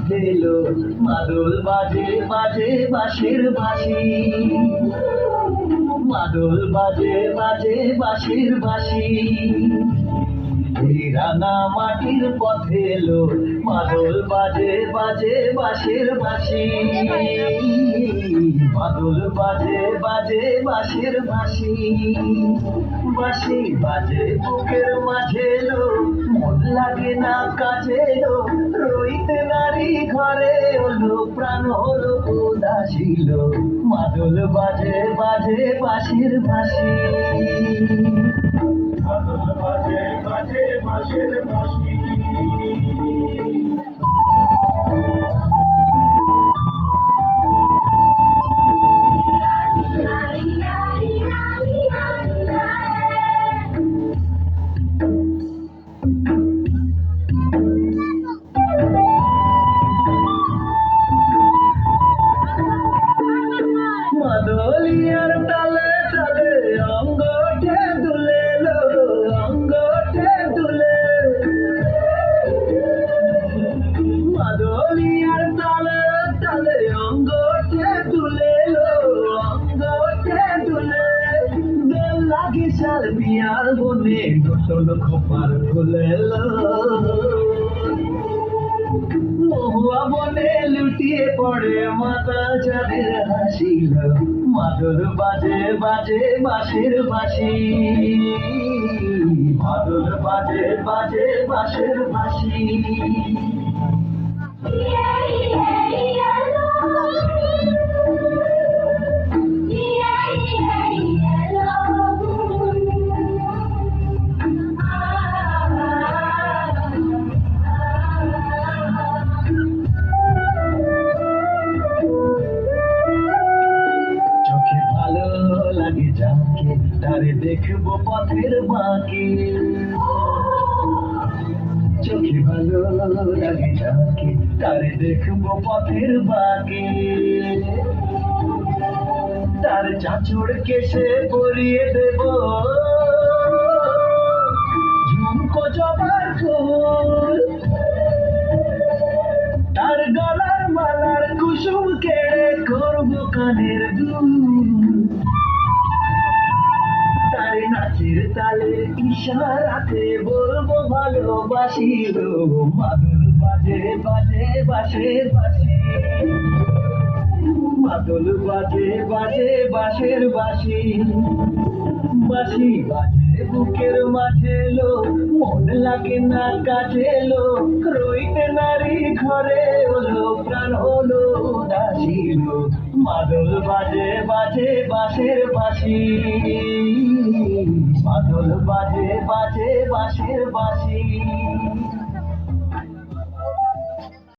পথে এলো মাদল বাজে বাজে বাঁশের বাঁশি মাদল বাজে বাজে বাঁশের বাঁশি এই রাঙা মাটির পথে এলো মাদল বাজে বাজে বাঁশের বাঁশি মাদল বাজে বাজে বাঁশের বাঁশি বাঁশি বাজে বুকের মাঝে এলো মন লাগে না কাজে এলো রইতে নারী ঘরে হলো প্রাণ হলো উদাসীল মাদল বাজে বাজে বাঁশের বাঁশি মাদল বাজে বাজে বাঁশের বাঁশি মাদলিয়ার তালে তালে অঙ্গটে দুলে লো অঙ্গটে দুলে মাদলিয়ার তালে তালে অঙ্গটে দুলে লো অঙ্গটে দুলে দোল লাগি শাল বিয়ার বনে নতুন খোপার খুলে লো মহুয়া বনে লুটিয়ে পড়ে মাতা যাদের হাসিল মাদল বাজে বাজে বাঁশের বাঁশি মাদল বাজে বাজে বাঁশের বাঁশি যাকে তারে দেখবো পথের বাঁকে চোখে ভালো লাগে যাকে তারে দেখবো পথের বাঁকে তার চাঁচড় কেশে পরিয়ে দেব ঝুমকো জবার ফুল তার গলার মালার কুসুম কেড়ে করবো কানের দুল নাচের তালে ইশারাতে বলবো ভালোবাসি গো মাদল বাজে বাজে বাঁশের বাঁশি মাদল বাজে বাজে বাঁশের বাঁশি বাঁশি বাজে বুকের মাঝে এলো মন লাগে না কাজে এলো রইতে নারী ঘরে হলো প্রাণ হলো উদাসীল মাদল বাজে বাজে বাঁশের বাঁশি মাদল বাজে বাজে বাঁশের বাঁশি